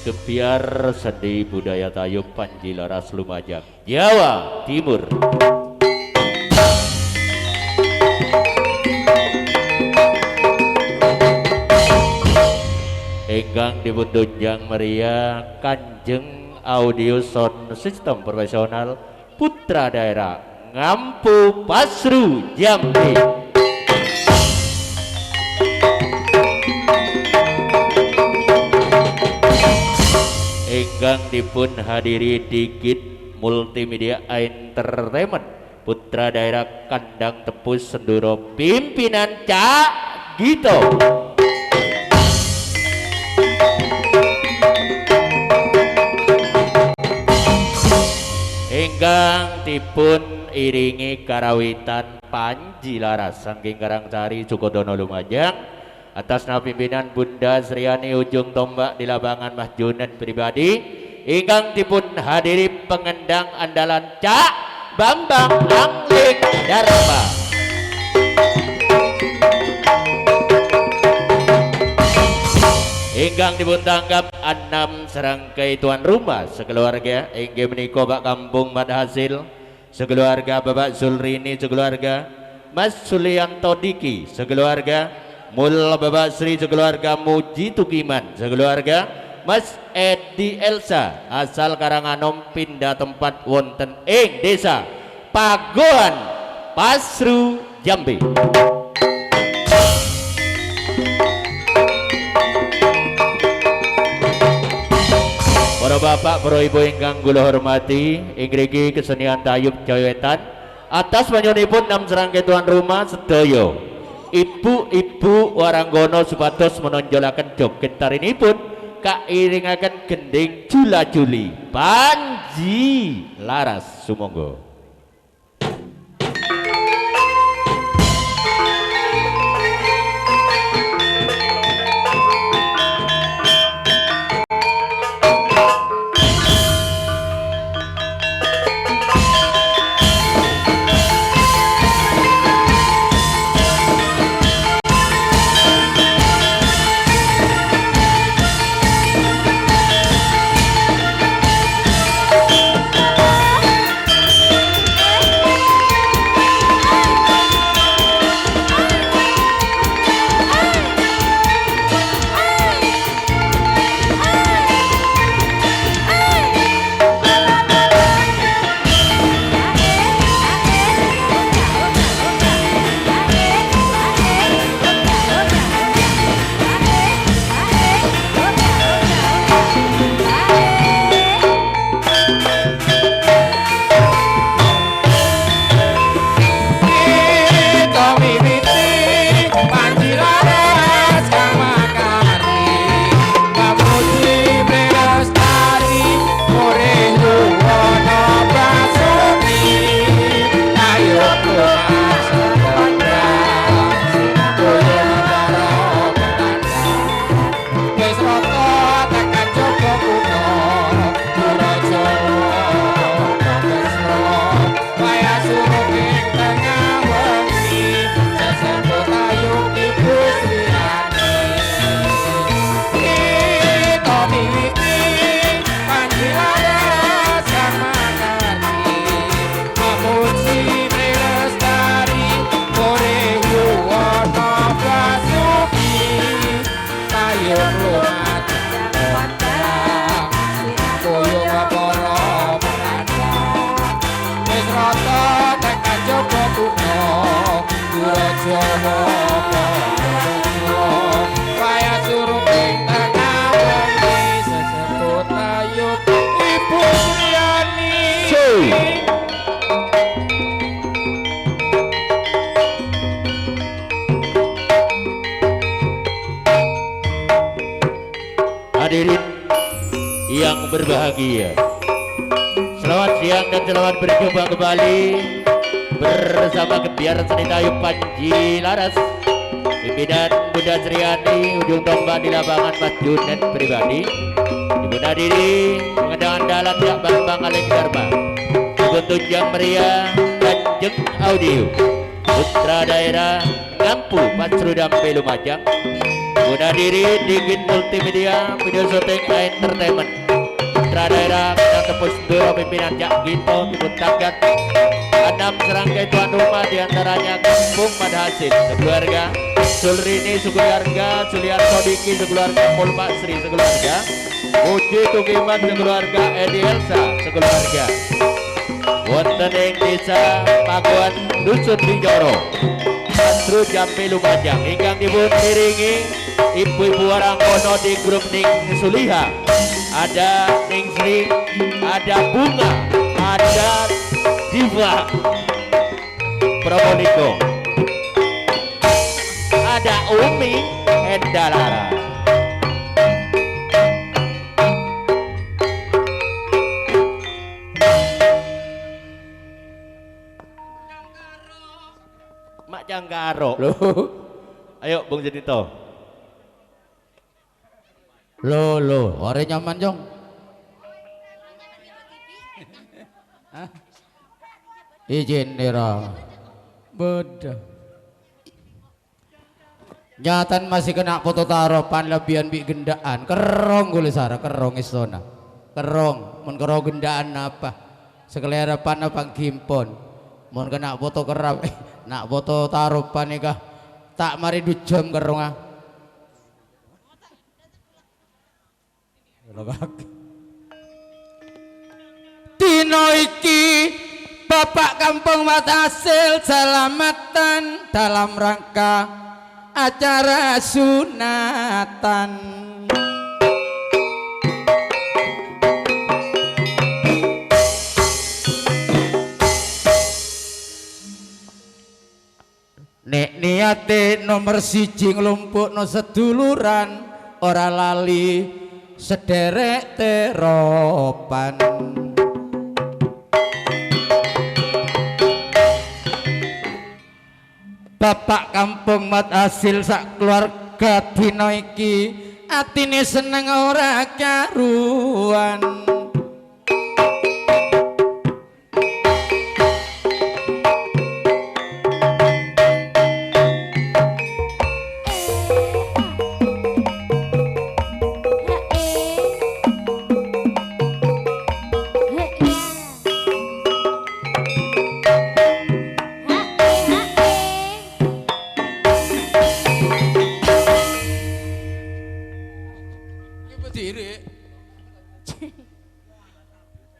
Gebiar seni budaya Tayo Panji Laras Lumajang, Jawa Timur. Ingkang dipuntunjang Maria Kanjeng Audio Sound System Profesional Putra Daerah Ngampu Pasru Jambi. Ingkang dipun hadiri Dikit Multimedia Entertainment Putra Daerah Kandang Tepus Senduro pimpinan Cak Gito. Ingkang dipun iringi karawitan Panji Laras saking Karangsari Sukodono Lumajang atas nama pimpinan Bunda Sriani Ujung Tombak di Labangan Mas Junet pribadi ingkang dipun hadiri pengendang andalan Cak Bambang Angling Dharma. Ingkang dipun tangkap 6 serangkai tuan rumah sekeluarga inggih menika Pak Kampung Mat Hasil, sekeluarga Bapak Zulrini, sekeluarga Mas Sulianto Diki, sekeluarga Mul Bapak Sri, sekeluarga Muji Tukiman, sekeluarga Mas Edi Elsa asal Karanganom pindah tempat wonten ing desa Pagoan Pasru Jambi. Para bapak, para ibu ingkang kula hormati, ingriki kesenian tayub jawetan atas panyunipun 6 serangkai tuan rumah sedaya. Ibu-ibu waranggono supados menonjolaken joget tarinipun kairingaken gending jula-juli Panji Laras sumangga. Ibu Sriani dia. Selamat siang dan selamat berjumpa kembali bersama Gebiar Seni Tayub Panji Laras, pimpinan Bunda Sriani, ujung tombak di lapangan Mas Junet pribadi, Ibu Nadiri, pengendangan dalam Cak Bambang Alek Dharma, Ibu Tunjang Meriah, Kanjeng Audio, Putra Daerah Ngampu Pasrudampe Lumajang, Ibu Nadiri, Digit Multimedia, Video Shooting Entertainment, Putra Daerah Minang Tepus Duro, pimpinan Cak Gito, Ibu Tagat, 6 serangkai tuan rumah diantaranya Kampung Madhasil sekeluarga, Sulrini sekeluarga, Sulianto Diki sekeluarga, Mulmak Sri sekeluarga, Muji Tukiman sekeluarga, Edi Elsa sekeluarga, wonten ing desa Pakuan Dusun Bijoro, Astru Jambi Lumajang, ingkang dipun iringi ibu-ibu Warangkono di grup Ning Suliha, ada Ning Sri, ada Bunga, ada Diva Probolinggo, ada Umi Endalara. Mak Jangkaro. Ayo Bung Jedito. Lo, ore nyaman jong. Izin nira. Bodoh. Nyatan masih kena foto taropan lebihan bi gendaan. Kerong gule sara, kerong istona. Kerong, mun kerong gendaan apa? Sekelera pan apa gimpon. Mun kena foto kerap, nak foto taropan nikah. Tak mari dujam kerong ah. Dino iki Bapak Kampung Madhasil selamatan dalam rangka acara sunatan. Nek niate nomor siji nglumpukno seduluran ora lali sederek teropan. Bapak Kampung Madhasil sak keluarga dino iki atine seneng ora karuan.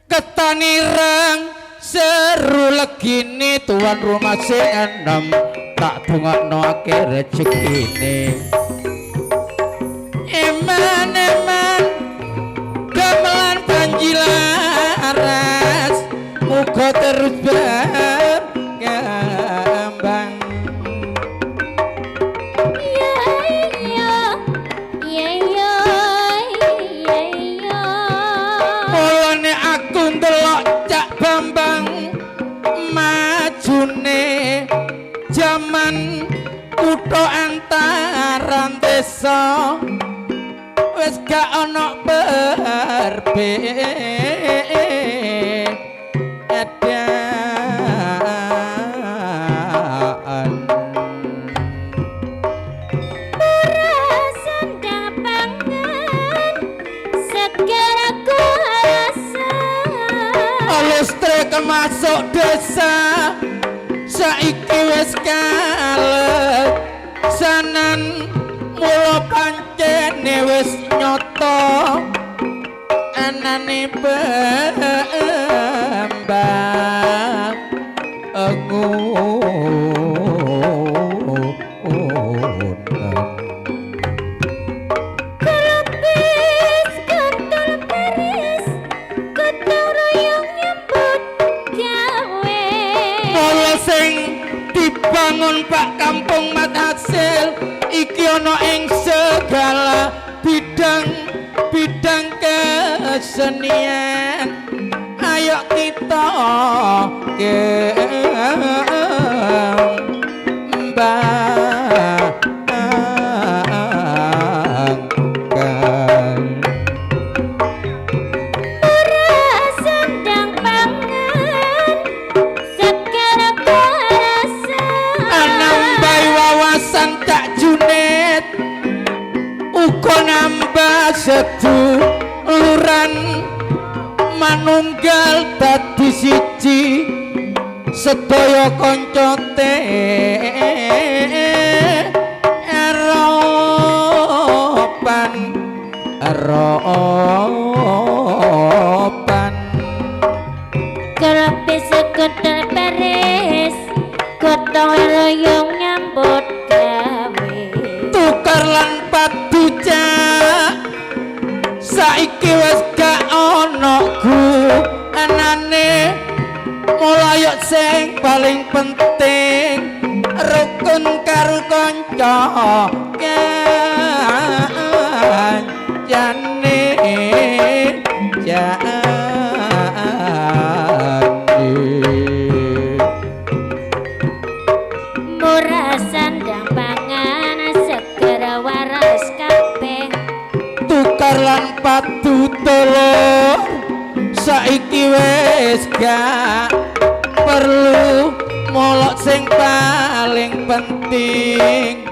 Ketanirang seru legini tuan rumah sing enem tak dongakno akeh rezekine. Eman gamelan Panji Laras muga terus berkembang. Jaman kutha antaran desa wis gak ana perbedaan. Perasaan dapangan segera ku rasa. Alus trek masuk desa saiki wis kalet sanan mula pancene wis nyata anane mbak Kelapis kental peris gotong royong nyambut gawe. mula sing dibangun Pak Kampung Madhasil iki ana ing segala bidang kesenian. kita kembangkan Murah sandang pangan segala kuasa nambah wawasan Cak Junid uga nambah seduluran manunggal dadi siji sedaya kanca eropan Kerepe sekedar beres gotong royong nyambut gawe tukar lan padu Cak saiki wis gak ana gunane mulai sing paling penting rukun karo kanca kancane jane murah sandang pangan segera waras kabeh tukar lan padu telur saiki wis gak perlu molok sing paling penting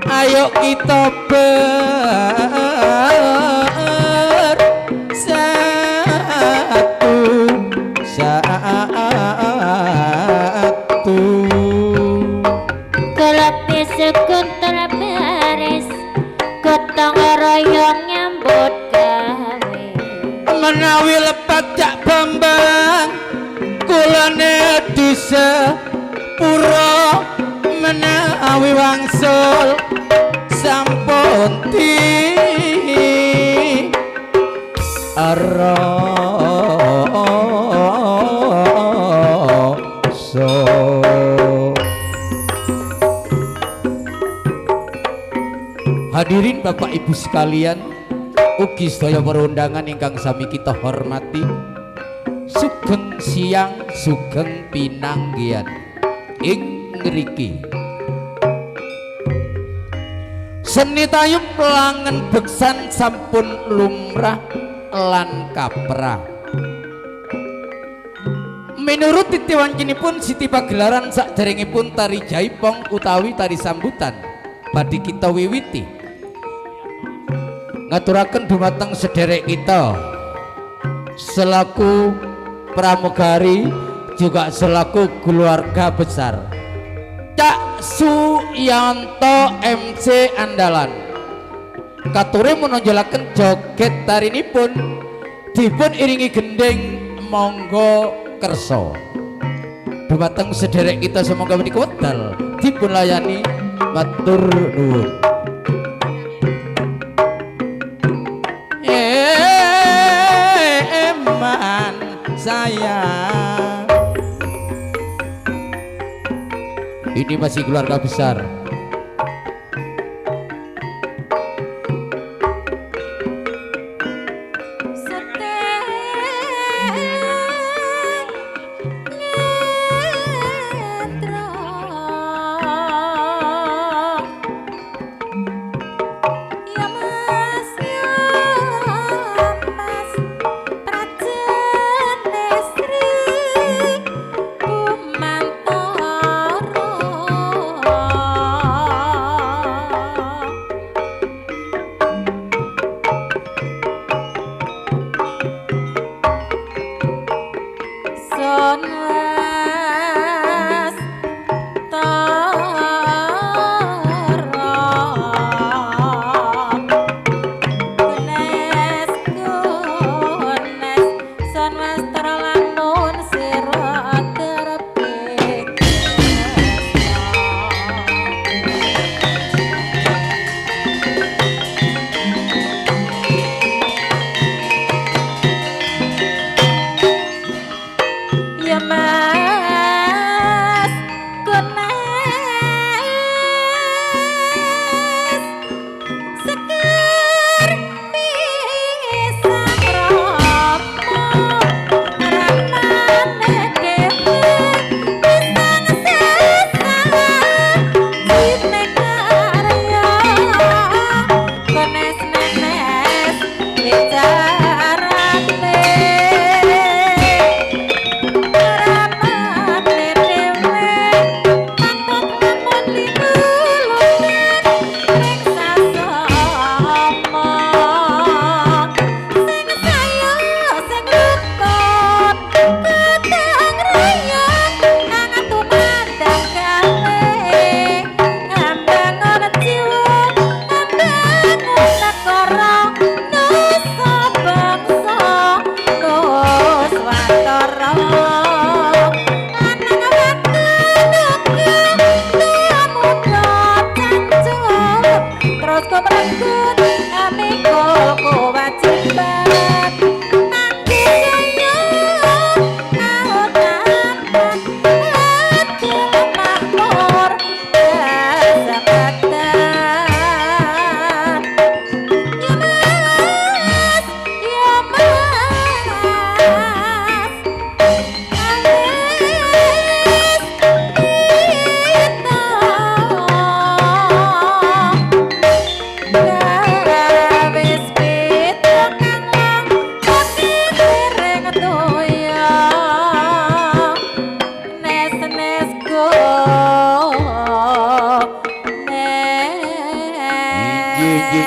ayo kita bersatu Kerepe sekuntur beres gotong royong nyambut gawe menawi lepat Cak Bambang kulane disepuro menawi wangsul sampun so hadirin Bapak Ibu sekalian ugi sedaya perundangan ingkang sami kita hormati sugeng siang sugeng pinanggihan ing ngriki seni tayub pelangen beksan sampun lumrah lan kaprah minurut titiwancinipun Siti pagelaran sakderengipun tari jaipong utawi tari sambutan badhe kita wiwiti ngaturaken dumateng sederek kita selaku pramugari juga selaku keluarga besar Cak Suyanto MC Andalan katore menonjolaken joget tarinipun dipun iringi gending monggo kerso dumateng sederek kita semoga menika wedal dipun layani matur nuwun eman sayang ini masih keluarga besar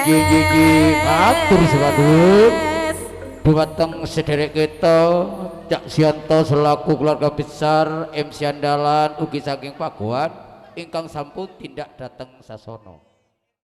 matur suwun dumateng sederek kita Cak Sianto selaku keluarga besar MC Andalan ugi saking Pakuan ingkang sampun tindak dateng sasono.